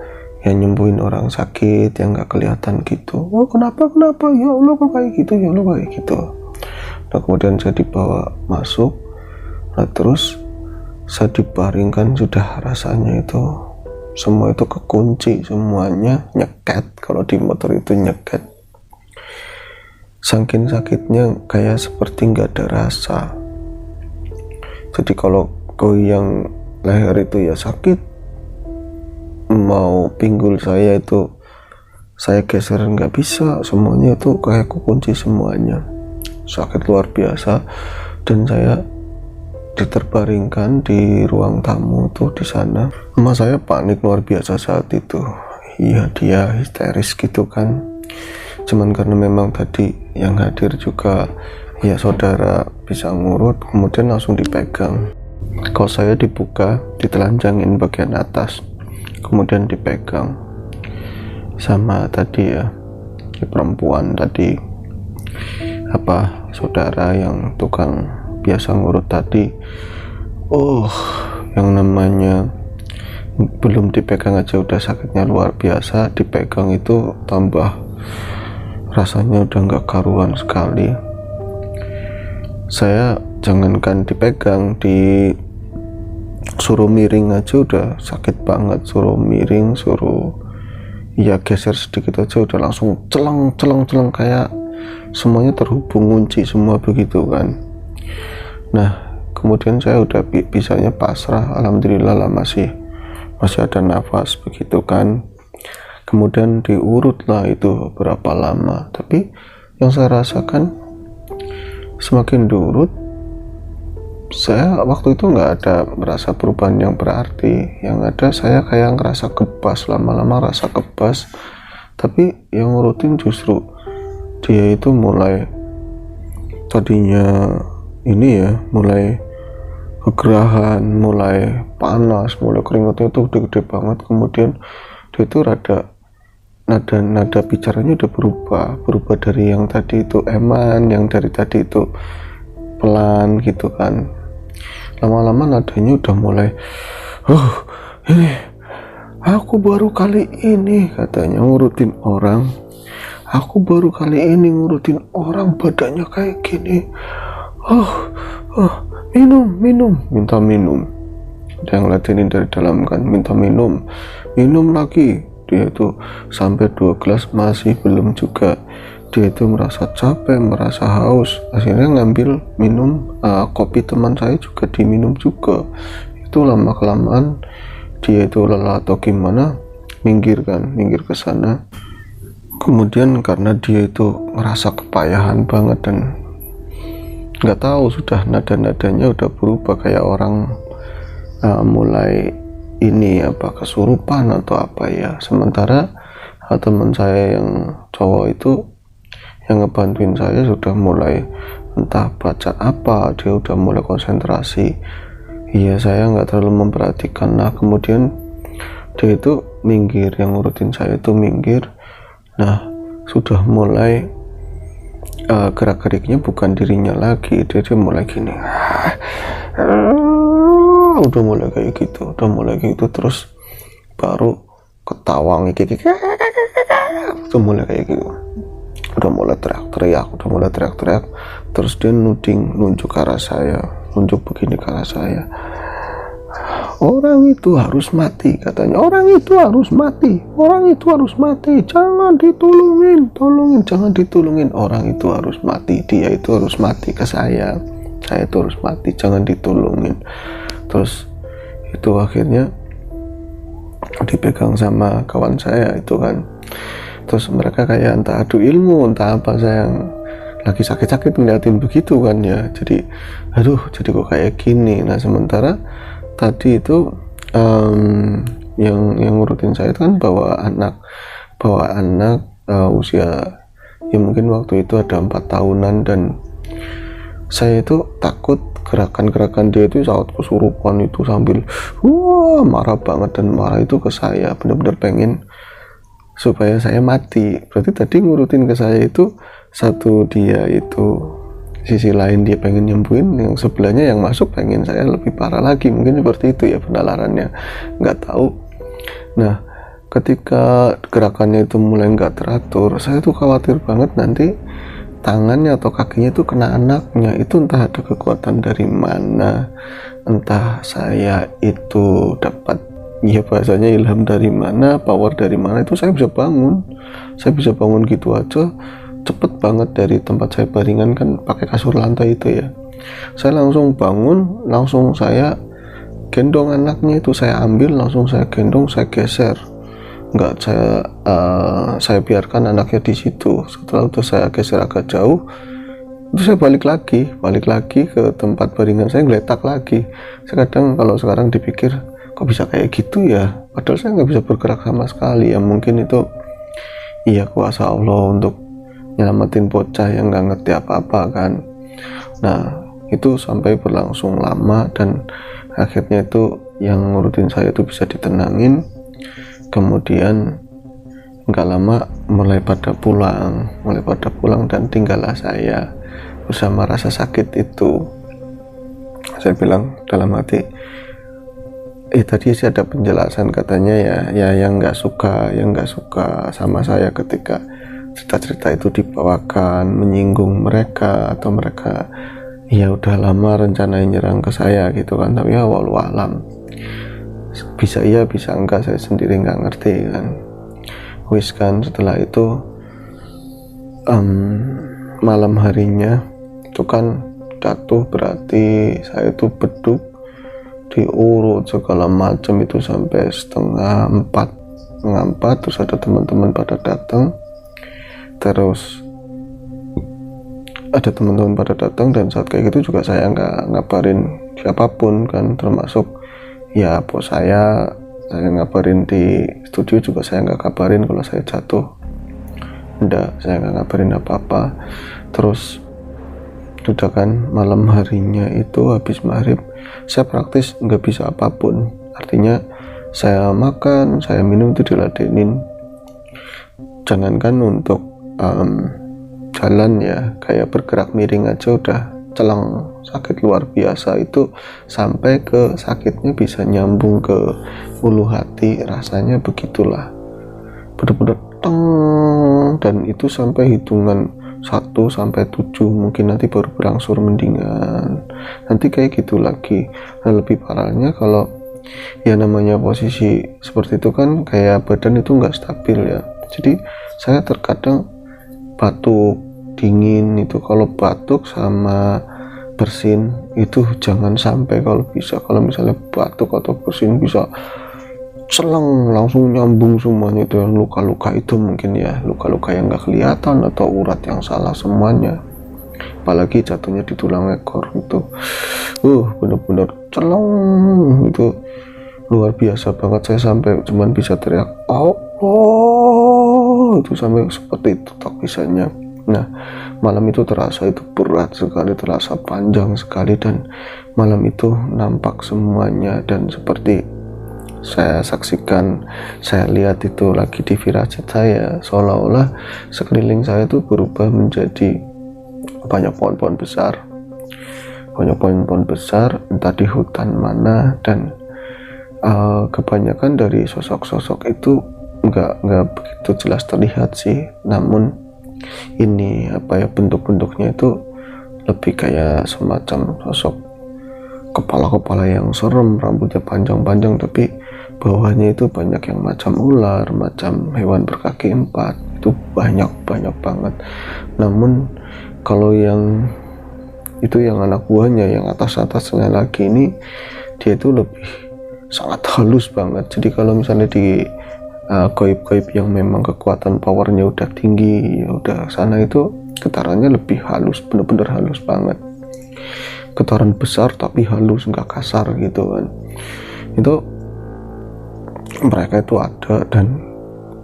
ya nyembuhin orang sakit yang nggak kelihatan gitu. Oh kenapa ya Allah kok kayak gitu, ya Allah kayak gitu. Nah kemudian saya dibawa masuk, nah terus saya dibaringkan, sudah rasanya itu semua itu kekunci, semuanya nyeket, kalau di motor itu nyeket, saking sakitnya kayak seperti nggak ada rasa. Jadi kalau goyang leher itu ya sakit, mau pinggul saya itu saya geser nggak bisa, semuanya itu kayak kekunci, semuanya sakit luar biasa. Dan saya diterbaringkan di ruang tamu tuh di sana. Emak saya panik luar biasa saat itu. Iya, dia histeris gitu kan. Cuman karena memang tadi yang hadir juga ya saudara bisa ngurut, kemudian langsung dipegang. Kalau saya dibuka, ditelanjangin bagian atas, kemudian dipegang sama tadi ya, perempuan tadi, apa, saudara yang tukang biasa ngurut tadi. Oh, yang namanya belum dipegang aja udah sakitnya luar biasa, dipegang itu tambah rasanya udah nggak karuan sekali. Saya jangankan dipegang, disuruh miring aja udah sakit banget, suruh miring, suruh ya geser sedikit aja udah langsung celeng kayak semuanya terhubung, kunci semua begitu kan. Nah kemudian saya udah bisanya pasrah, alhamdulillah lah, masih ada nafas begitu kan. Kemudian diurut lah itu berapa lama, tapi yang saya rasakan semakin diurut, saya waktu itu nggak ada merasa perubahan yang berarti. Yang ada saya kayak ngerasa kebas, lama-lama rasa kebas. Tapi yang ngurutin justru dia itu mulai tadinya ini ya, mulai kegerahan, mulai panas, mulai keringatnya itu udah gede banget. Kemudian dia itu rada nada bicaranya udah berubah dari yang tadi itu eman, yang dari tadi itu pelan gitu kan. Lama-lama nadanya udah mulai ini aku baru kali ini katanya ngurutin orang, aku baru kali ini ngurutin orang badannya kayak gini. Minum, minta minum. Dia ngeladenin dari dalam kan, minta minum lagi. Dia itu sampai 2 gelas masih belum juga. Dia itu merasa capek, merasa haus, akhirnya ngambil minum kopi teman saya juga diminum juga. Itu lama kelamaan dia itu lelah atau gimana, minggir ke sana. Kemudian karena dia itu ngerasa kepayahan banget dan nggak tahu, sudah nada-nadanya udah berubah kayak orang mulai ini kesurupan atau apa ya. Sementara teman saya yang cowok itu yang ngebantuin saya sudah mulai entah baca apa, dia udah mulai konsentrasi. Iya, saya nggak terlalu memperhatikan. Nah kemudian dia itu minggir, yang ngurutin saya itu minggir. Nah sudah mulai gerak-geriknya bukan dirinya lagi, dia mulai gini, udah mulai kayak gitu, terus baru ketawa ngikik, udah mulai kayak gitu, udah mulai teriak-teriak, terus dia nunjuk ke arah saya, nunjuk begini ke arah saya. Orang itu harus mati katanya, orang itu harus mati, jangan ditolongin, jangan ditolongin, orang itu harus mati, dia itu harus mati ke saya itu harus mati, jangan ditolongin. Terus itu akhirnya dipegang sama kawan saya itu kan, terus mereka kayak entah adu ilmu entah apa, saya yang lagi sakit-sakit ngeliatin begitu kan ya, jadi kok kayak gini. Nah sementara tadi itu yang ngurutin saya itu kan bawa anak usia ya mungkin waktu itu ada 4 tahunan, dan saya itu takut gerakan-gerakan dia itu saat kesurupan itu sambil marah banget, dan marah itu ke saya, benar-benar pengen supaya saya mati. Berarti tadi ngurutin ke saya itu satu, dia itu sisi lain dia pengen nyembuhin, yang sebelahnya yang masuk pengen saya lebih parah lagi, mungkin seperti itu ya penalarannya, nggak tahu. Nah ketika gerakannya itu mulai nggak teratur, saya tuh khawatir banget nanti tangannya atau kakinya itu kena anaknya, itu entah ada kekuatan dari mana, entah saya itu dapat ya bahasanya ilham dari mana, power dari mana, itu saya bisa bangun gitu aja cepet banget dari tempat saya baringan kan pakai kasur lantai itu ya. Saya langsung bangun, langsung saya gendong anaknya itu, saya ambil, langsung saya gendong, saya geser, nggak saya biarkan anaknya di situ. Setelah itu saya geser agak jauh, itu saya balik lagi ke tempat baringan, saya ngeletak lagi. Saya kadang kalau sekarang dipikir kok bisa kayak gitu ya, padahal saya nggak bisa bergerak sama sekali ya. Mungkin itu iya kuasa Allah untuk nyelamatin bocah yang nggak ngerti apa-apa kan. Nah itu sampai berlangsung lama, dan akhirnya itu yang ngurutin saya itu bisa ditenangin. Kemudian nggak lama mulai pada pulang, dan tinggallah saya bersama rasa sakit itu. Saya bilang dalam hati, tadi sih ada penjelasan katanya ya yang nggak suka sama saya ketika cerita-cerita itu dibawakan menyinggung mereka, atau mereka ya udah lama rencananya nyerang ke saya gitu kan. Tapi ya walau alam, bisa iya bisa enggak, saya sendiri nggak ngerti kan. Wis kan setelah itu malam harinya itu kan jatuh, berarti saya itu beduk, diurut segala macam itu sampai setengah empat, terus ada teman-teman pada datang, dan saat kayak gitu juga saya nggak ngabarin siapapun kan, termasuk ya bos saya ngabarin di studio juga saya nggak kabarin kalau saya jatuh, saya nggak ngabarin apa-apa. Terus Udah kan malam harinya itu habis maghrib saya praktis nggak bisa apapun, artinya saya makan saya minum itu diladenin, jangankan untuk jalan ya, kayak bergerak miring aja udah celang, sakit luar biasa. Itu sampai ke sakitnya bisa nyambung ke ulu hati, rasanya begitulah, bener-bener teng, dan itu sampai hitungan 1 sampai 7, mungkin nanti baru berangsur mendingan, nanti kayak gitu lagi. Nah lebih parahnya kalau ya namanya posisi seperti itu kan kayak badan itu nggak stabil ya, jadi saya terkadang batuk dingin. Itu kalau batuk sama bersin itu jangan sampai, kalau bisa, kalau misalnya batuk atau bersin bisa selang langsung nyambung semuanya, itu yang luka-luka itu mungkin ya luka-luka yang nggak kelihatan atau urat yang salah semuanya, apalagi jatuhnya di tulang ekor itu bener-bener celong, itu luar biasa banget. Saya sampai cuman bisa teriak oh itu sampai seperti itu tak bisanya. Nah malam itu terasa itu berat sekali, terasa panjang sekali, dan malam itu nampak semuanya, dan seperti saya saksikan, saya lihat itu lagi di firasat saya, seolah-olah sekeliling saya itu berubah menjadi banyak pohon-pohon besar, banyak pohon-pohon besar entah di hutan mana, dan kebanyakan dari sosok-sosok itu nggak begitu jelas terlihat sih, namun ini apa ya, bentuk-bentuknya itu lebih kayak semacam sosok kepala-kepala yang serem, rambutnya panjang-panjang, tapi bawahnya itu banyak yang macam ular, macam hewan berkaki 4, itu banyak banget. Namun kalau yang itu yang anak buahnya, yang atasnya lagi ini, dia itu lebih sangat halus banget. Jadi kalau misalnya di goib-goib yang memang kekuatan powernya udah tinggi, ya udah sana, itu getarannya lebih halus, bener-bener halus banget, getaran besar tapi halus, nggak kasar gitu kan. Itu mereka itu ada dan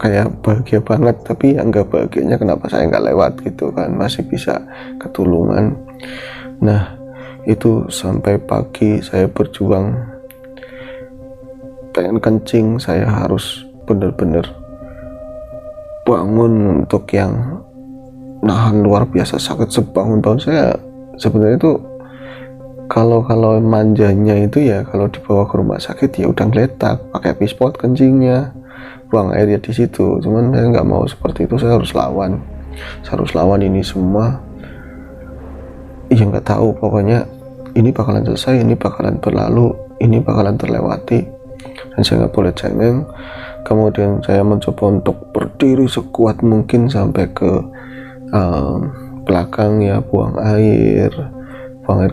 kayak bahagia banget, tapi yang nggak bahagianya kenapa saya nggak lewat gitu kan, masih bisa ketulungan. Nah itu sampai pagi saya berjuang, pengen kencing, saya harus bener-bener bangun untuk yang nahan luar biasa sakit. Sebangun-bangun saya sebenarnya itu kalau manjanya itu ya, kalau dibawa ke rumah sakit ya udah ngeletak pakai pispot kencingnya, buang airnya di situ. Cuman saya nggak mau seperti itu, saya harus lawan ini semua. Ya nggak tahu, pokoknya ini bakalan selesai, ini bakalan berlalu, ini bakalan terlewati, dan saya nggak boleh cengeng. Kemudian saya mencoba untuk berdiri sekuat mungkin sampai ke belakang ya, buang air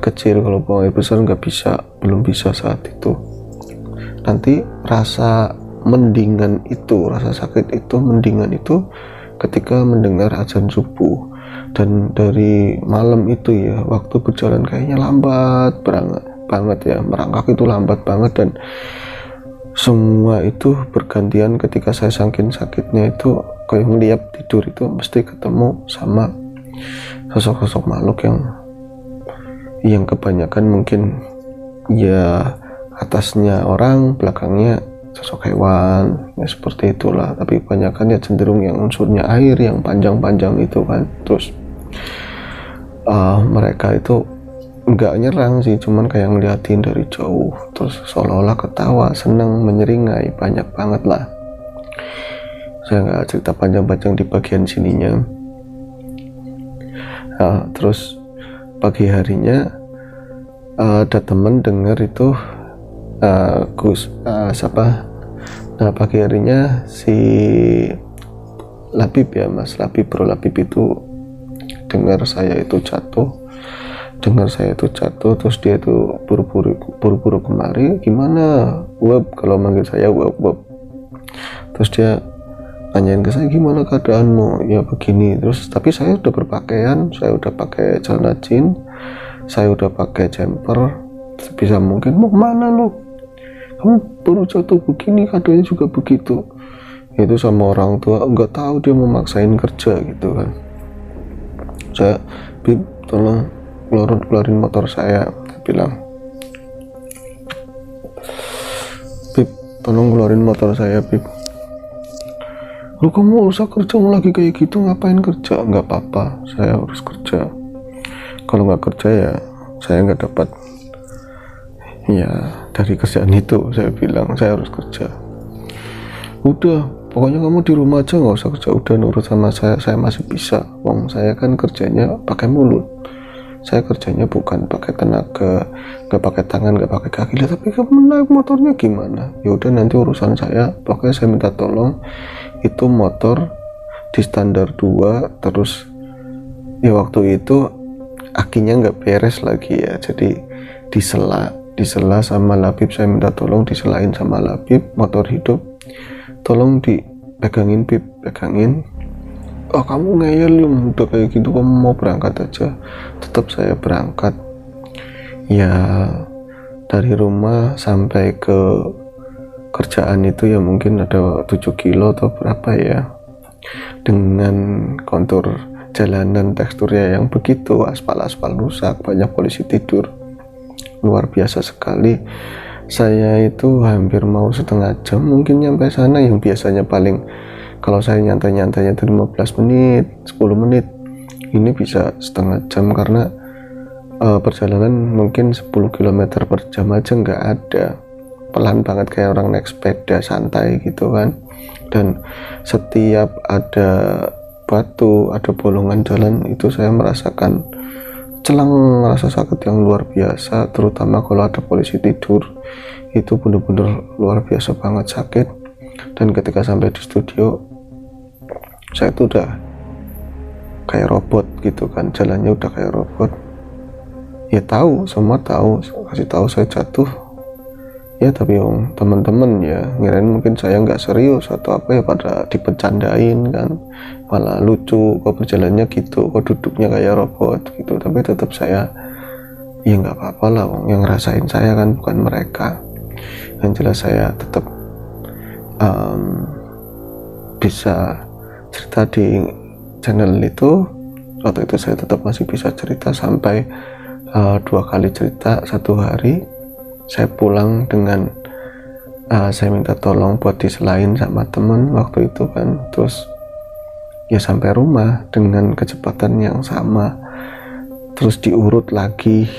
kecil. Kalau buang air besar nggak bisa, belum bisa saat itu. Nanti rasa mendingan itu, rasa sakit itu, mendingan itu ketika mendengar azan subuh. Dan dari malam itu ya, waktu berjalan kayaknya lambat banget ya, merangkak itu lambat banget, dan semua itu bergantian. Ketika saya saking sakitnya itu kayak ngeliat tidur itu mesti ketemu sama sosok-sosok makhluk yang kebanyakan mungkin ya atasnya orang, belakangnya sosok hewan ya, seperti itulah. Tapi kebanyakan ya cenderung yang unsurnya air, yang panjang-panjang itu kan. Terus mereka itu nggak nyerang sih, cuman kayak ngeliatin dari jauh, terus seolah-olah ketawa, seneng, menyeringai, banyak banget lah. Saya nggak cerita panjang-panjang di bagian sininya. Terus pagi harinya ada temen denger itu siapa? Nah pagi harinya si Labib ya, Mas Labib, Bro Labib itu dengar saya itu jatuh, terus dia itu buru-buru kemari. Gimana Wab, kalau manggil saya Wab. Terus dia nanyain ke saya, gimana keadaanmu? Ya begini. Terus tapi saya udah berpakaian, saya udah pakai celana jeans, saya udah pakai jumper, sebisa mungkin. Mau kemana lu? Kamu baru jatuh begini, keadaannya juga begitu. Itu sama orang tua, nggak tahu dia memaksain kerja gitu kan. Saya, Bib, tolong keluarin motor saya bilang, Bib, tolong keluarin motor saya, Bib. Lu kamu usah kerja lagi kayak gitu, ngapain kerja? Nggak apa-apa, saya harus kerja. Kalau nggak kerja ya saya nggak dapat ya dari kerjaan itu. Saya bilang saya harus kerja. Udah, pokoknya kamu di rumah aja, nggak usah kerja, udah nurut sama saya masih bisa. Wong saya kan kerjanya pakai mulut, saya kerjanya bukan pakai tenaga, nggak pakai tangan, nggak pakai kaki. Lah tapi kamu naik motornya gimana? Ya udah nanti urusan saya, pokoknya saya minta tolong itu motor di standar 2, terus ya waktu itu akinya nggak beres lagi ya, jadi disela sama Labib. Saya minta tolong diselain sama Labib, motor hidup, tolong dipegangin Bib, pegangin. Oh kamu ngeyel ya, udah kayak gitu kamu mau berangkat aja. Tetap saya berangkat ya, dari rumah sampai ke kerjaan itu ya mungkin ada 7 kilo atau berapa ya, dengan kontur jalanan teksturnya yang begitu, aspal rusak, banyak polisi tidur, luar biasa sekali. Saya itu hampir mau setengah jam mungkin nyampe sana, yang biasanya paling kalau saya nyantai-nyantainya itu 15 menit 10 menit, ini bisa setengah jam karena perjalanan mungkin 10 km per jam aja nggak ada, pelan banget kayak orang naik sepeda santai gitu kan. Dan setiap ada batu, ada bolongan jalan itu saya merasakan celang, rasa sakit yang luar biasa, terutama kalau ada polisi tidur, itu bener-bener luar biasa banget sakit. Dan ketika sampai di studio saya tuh udah kayak robot gitu kan, jalannya udah kayak robot ya, tahu, semua tahu, kasih tahu saya jatuh ya, tapi teman-teman ya ngirain mungkin saya nggak serius atau apa ya, pada dipecandain kan, malah lucu kok berjalannya gitu, kok duduknya kayak robot gitu. Tapi tetap saya ya nggak apa-apa lah, yang ngerasain saya kan bukan mereka. Yang jelas saya tetap bisa cerita di channel itu. Waktu itu saya tetap masih bisa cerita sampai 2 kali cerita 1 hari. Saya pulang dengan saya minta tolong buat diselain sama temen waktu itu kan, terus ya sampai rumah dengan kecepatan yang sama, terus diurut lagi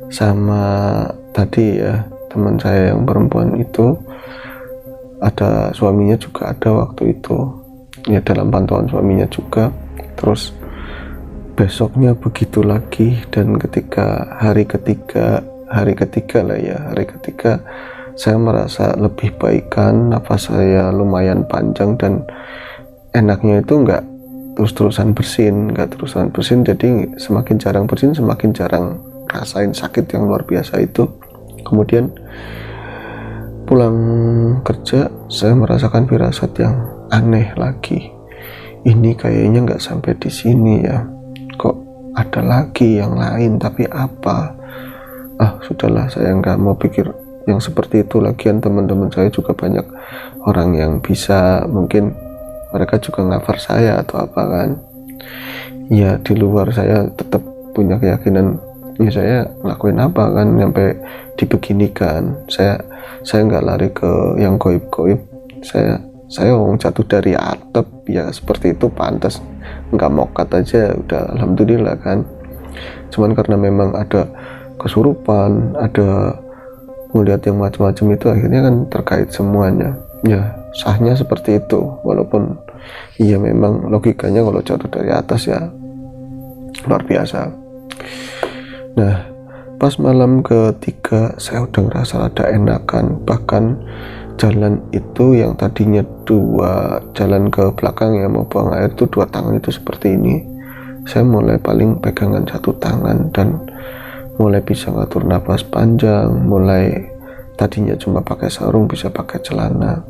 sama tadi ya teman saya yang perempuan itu, ada suaminya juga ada waktu itu ya, dalam pantauan suaminya juga. Terus besoknya begitu lagi, dan ketika hari ketiga lah ya, hari ketiga saya merasa lebih baikan, nafas saya lumayan panjang, dan enaknya itu nggak terus-terusan bersin, jadi semakin jarang bersin semakin jarang rasain sakit yang luar biasa itu. Kemudian pulang kerja saya merasakan firasat yang aneh lagi, ini kayaknya nggak sampai di sini ya, kok ada lagi yang lain, tapi apa? Sudahlah, saya nggak mau pikir yang seperti itu. Lagian teman-teman saya juga banyak orang yang bisa, mungkin mereka juga cover saya atau apa kan ya. Di luar saya tetap punya keyakinan ya, saya ngelakuin apa kan sampai dibeginikan. Saya nggak lari ke yang goib-goib. Saya jatuh dari atap ya, seperti itu pantas, nggak mokat aja udah alhamdulillah kan. Cuman karena memang ada kesurupan, ada melihat yang macam-macam itu, akhirnya kan terkait semuanya ya, sahnya seperti itu. Walaupun iya memang logikanya kalau jatuh dari atas ya luar biasa. Nah pas malam ketiga saya udah ngerasa ada enakan, bahkan jalan itu yang tadinya 2 jalan ke belakang ya mau buang air itu 2 tangan itu seperti ini, saya mulai paling pegangan 1 tangan, dan mulai bisa ngatur napas panjang, mulai tadinya cuma pakai sarung bisa pakai celana.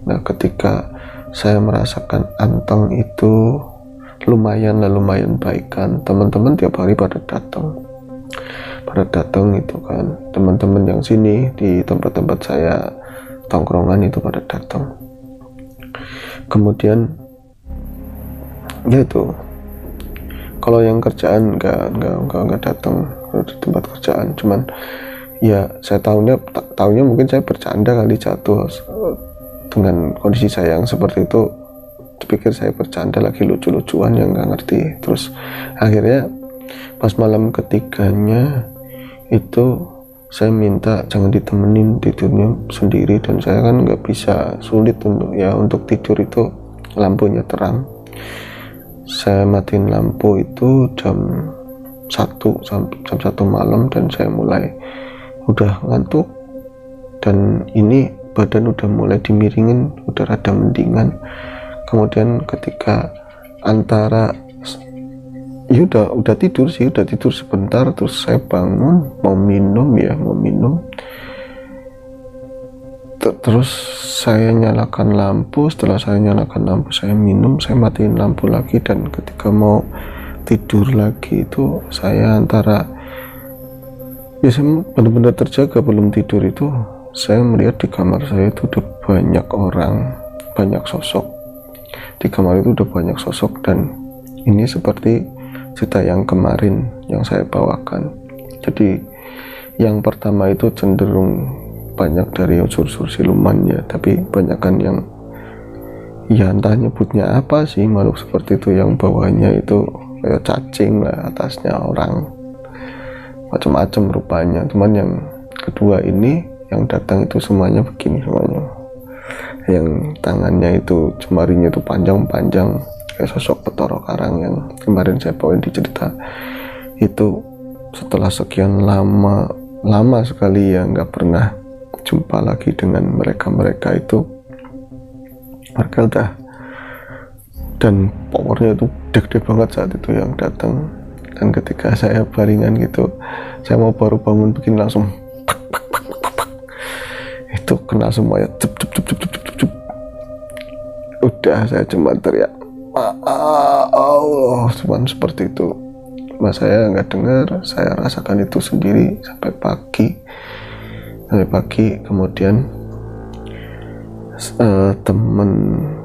Nah ketika saya merasakan anteng itu lumayan baikan, teman-teman tiap hari pada datang itu kan, teman-teman yang sini di tempat-tempat saya tongkrongan itu pada datang. Kemudian ya itu, Kalau yang kerjaan nggak datang di tempat kerjaan, cuman ya saya tahunya mungkin saya bercanda kali jatuh dengan kondisi saya yang seperti itu, dipikir saya bercanda lagi lucu-lucuan, yang nggak ngerti. Terus akhirnya pas malam ketiganya itu saya minta jangan ditemenin, tidurnya sendiri, dan saya kan nggak bisa, sulit untuk tidur itu lampunya terang. Saya matiin lampu itu jam 1 malam, dan saya mulai udah ngantuk, dan ini badan udah mulai dimiringin, udah rada mendingan. Kemudian ketika antara udah tidur sebentar, terus saya bangun mau minum. Terus saya nyalakan lampu. Setelah saya nyalakan lampu, saya minum, saya matiin lampu lagi, dan ketika mau tidur lagi itu saya antara benar-benar terjaga belum tidur itu, saya melihat di kamar saya itu udah banyak orang, banyak sosok di kamar itu, udah banyak sosok. Dan ini seperti cerita yang kemarin yang saya bawakan. Jadi yang pertama itu cenderung banyak dari unsur-unsur siluman ya, tapi banyakkan yang ya entah nyebutnya apa sih, makhluk seperti itu, yang bawahnya itu kayak cacing lah, atasnya orang, macam-macam rupanya. Cuman yang kedua ini yang datang itu semuanya begini, semuanya yang tangannya itu jemarinya itu panjang-panjang kayak sosok Bathara Karang yang kemarin saya bawain di cerita itu. Setelah sekian lama sekali ya nggak pernah jumpa lagi dengan mereka itu, mereka udah, dan powernya itu gede banget saat itu yang datang. Dan ketika saya baringan gitu, saya mau baru bangun begini, langsung pak, itu kena semuanya, cep. Udah saya cuma teriak Allah, cuman seperti itu. Mas saya nggak dengar, saya rasakan itu sendiri sampai pagi. Kemudian temen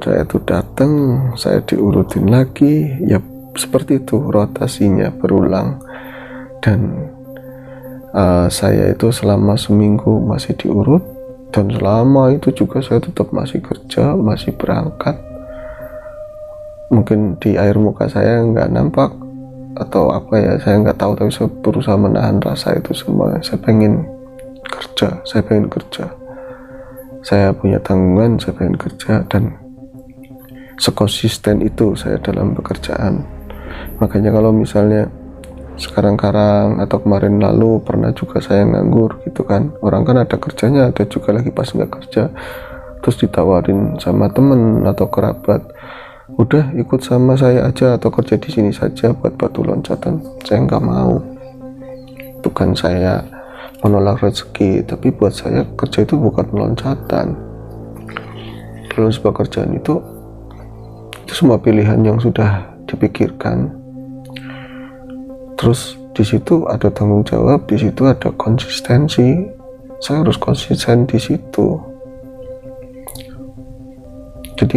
saya itu datang, saya diurutin lagi, ya seperti itu rotasinya berulang. Dan saya itu selama seminggu masih diurut, dan selama itu juga saya tetap masih kerja, masih berangkat. Mungkin di air muka saya nggak nampak atau apa ya, saya nggak tahu, tapi saya berusaha menahan rasa itu semua. Saya pengen kerja, saya punya tanggungan, saya pengen kerja, dan sekonsisten itu saya dalam pekerjaan. Makanya kalau misalnya sekarang atau kemarin lalu pernah juga saya nganggur gitu kan, orang kan ada kerjanya, ada juga lagi pas nggak kerja, terus ditawarin sama temen atau kerabat, udah ikut sama saya aja atau kerja di sini saja buat batu loncatan. Saya nggak mau. Bukan saya menolak rezeki, tapi buat saya kerja itu bukan loncatan. Dalam sebuah kerjaan itu semua pilihan yang sudah dipikirkan. Terus di situ ada tanggung jawab, di situ ada konsistensi. Saya harus konsisten di situ. Jadi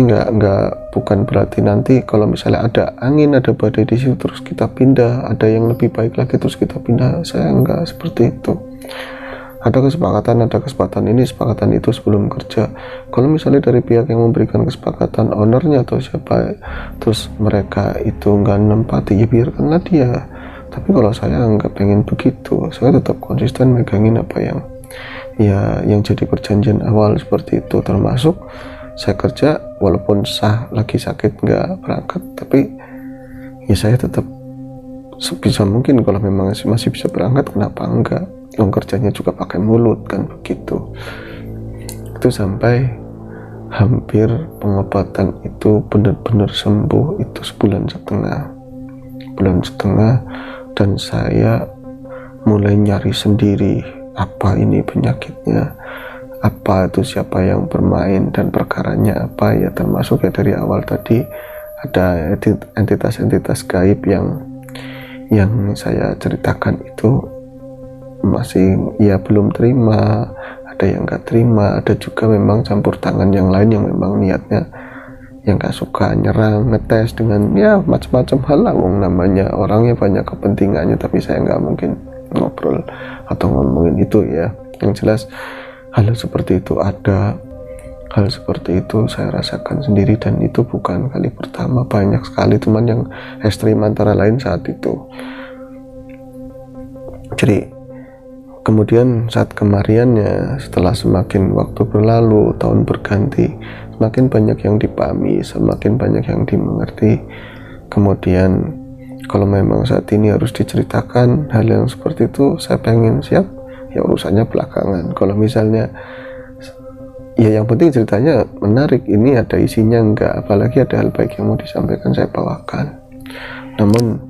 bukan berarti nanti kalau misalnya ada angin, ada badai di situ terus kita pindah, ada yang lebih baik lagi terus kita pindah. Saya enggak seperti itu. Ada kesepakatan ini, kesepakatan itu sebelum kerja. Kalau misalnya dari pihak yang memberikan kesepakatan, ownernya atau siapa, terus mereka itu enggak nempati, ya biarkanlah dia. Tapi kalau saya enggak pengen begitu, saya tetap konsisten megangin apa yang jadi perjanjian awal seperti itu. Termasuk saya kerja walaupun lagi sakit nggak berangkat, tapi ya saya tetap sebisa mungkin kalau memang masih bisa berangkat, kenapa enggak. Yang kerjanya juga pakai mulut kan begitu. Itu sampai hampir pengobatan itu benar-benar sembuh itu sebulan setengah, dan saya mulai nyari sendiri apa ini penyakitnya, apa itu, siapa yang bermain, dan perkaranya apa ya. Termasuk ya dari awal tadi ada entitas-entitas gaib yang saya ceritakan itu masih ya belum terima, ada yang nggak terima, ada juga memang campur tangan yang lain yang memang niatnya yang gak suka nyerang, ngetes dengan ya macam-macam hal lah. Namanya orangnya banyak kepentingannya, tapi saya nggak mungkin ngobrol atau ngomongin itu ya. Yang jelas hal seperti itu ada, hal seperti itu saya rasakan sendiri, dan itu bukan kali pertama. Banyak sekali teman yang ekstrim antara lain saat itu. Jadi kemudian saat kemarin ya, setelah semakin waktu berlalu, tahun berganti, semakin banyak yang dipahami, semakin banyak yang dimengerti. Kemudian kalau memang saat ini harus diceritakan hal yang seperti itu, saya pengen siap, ya urusannya belakangan. Kalau misalnya ya yang penting ceritanya menarik, ini ada isinya enggak, apalagi ada hal baik yang mau disampaikan, saya bawakan. Namun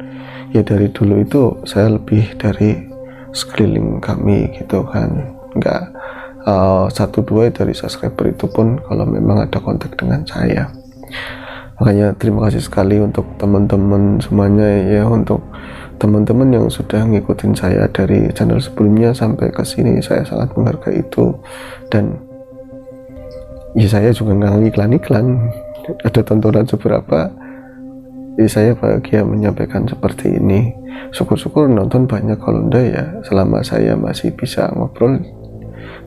ya dari dulu itu saya lebih dari sekeliling kami gitu kan, enggak satu dua dari subscriber itu pun kalau memang ada kontak dengan saya. Makanya terima kasih sekali untuk teman-teman semuanya ya, untuk teman-teman yang sudah ngikutin saya dari channel sebelumnya sampai ke sini, saya sangat menghargai itu. Dan ya saya juga nggak iklan-iklan, ada tontonan seberapa, ya saya bahagia menyampaikan seperti ini. Syukur-syukur nonton banyak, kalau enggak ya selama saya masih bisa ngobrol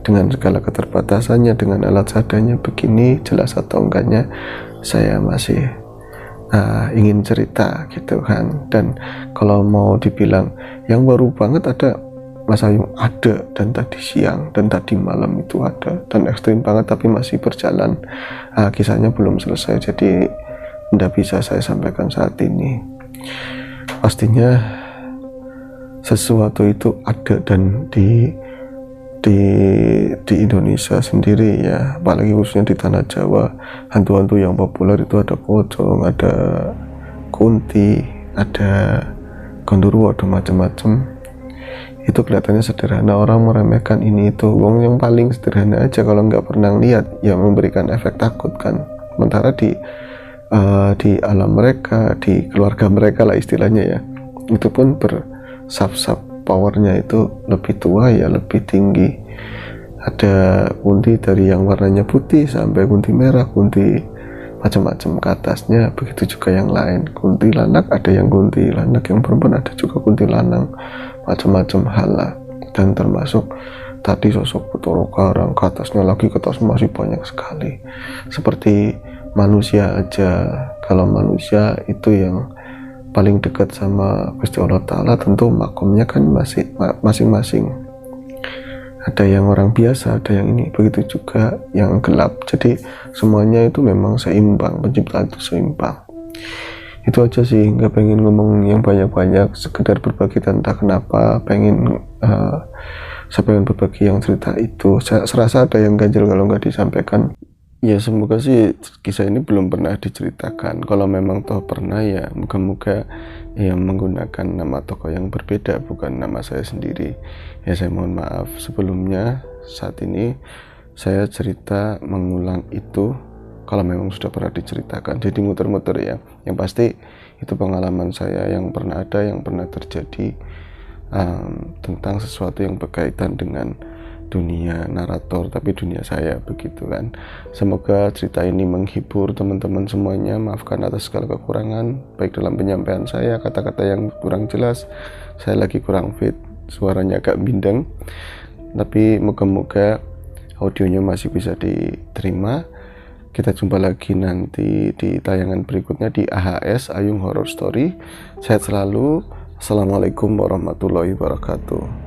dengan segala keterbatasannya, dengan alat seadanya begini, jelas atau enggaknya saya masih ingin cerita gitu kan. Dan kalau mau dibilang yang baru banget ada Mas Ayu, ada, dan tadi siang dan tadi malam itu ada, dan ekstrim banget tapi masih berjalan, kisahnya belum selesai, jadi tidak bisa saya sampaikan saat ini. Pastinya sesuatu itu ada, dan di Indonesia sendiri ya, apalagi khususnya di tanah Jawa, hantu-hantu yang populer itu ada pocong, ada kunti, ada gondoruo, ada macam-macam. Itu kelihatannya sederhana, orang meremehkan ini itu, wong yang paling sederhana aja kalau nggak pernah lihat ya memberikan efek takut kan. Sementara di alam mereka, di keluarga mereka lah istilahnya ya, itu pun bersub powernya itu lebih tua ya, lebih tinggi. Ada kunti dari yang warnanya putih sampai kunti merah, kunti macam-macam ke atasnya, begitu juga yang lain. Kuntilanak, ada yang kuntilanak yang perempuan, ada juga kuntilanang, macam-macam hal lah. Dan termasuk tadi sosok Bathara Karang, ke atasnya lagi, ke atas masih banyak sekali. Seperti manusia aja, kalau manusia itu yang paling dekat sama Gusti Allah Ta'ala, tentu makomnya kan masing-masing. Ada yang orang biasa, ada yang ini, begitu juga yang gelap. Jadi semuanya itu memang seimbang, pencipta itu seimbang. Itu aja sih, nggak pengen ngomong yang banyak-banyak, sekedar berbagi tentang kenapa saya pengen berbagi yang cerita itu. Saya serasa ada yang ganjil kalau nggak disampaikan. Ya semoga sih kisah ini belum pernah diceritakan. Kalau memang toh pernah ya moga-moga yang menggunakan nama tokoh yang berbeda, bukan nama saya sendiri. Ya saya mohon maaf sebelumnya. Saat ini saya cerita mengulang itu kalau memang sudah pernah diceritakan, jadi muter-muter ya. Yang pasti itu pengalaman saya yang pernah ada, yang pernah terjadi, tentang sesuatu yang berkaitan dengan dunia narator, tapi dunia saya begitu kan. Semoga cerita ini menghibur teman-teman semuanya. Maafkan atas segala kekurangan, baik dalam penyampaian saya, kata-kata yang kurang jelas, saya lagi kurang fit, suaranya agak bindeng, tapi moga-moga audionya masih bisa diterima. Kita jumpa lagi nanti di tayangan berikutnya di AHS Ayung Horror Story. Sehat selalu. Assalamualaikum warahmatullahi wabarakatuh.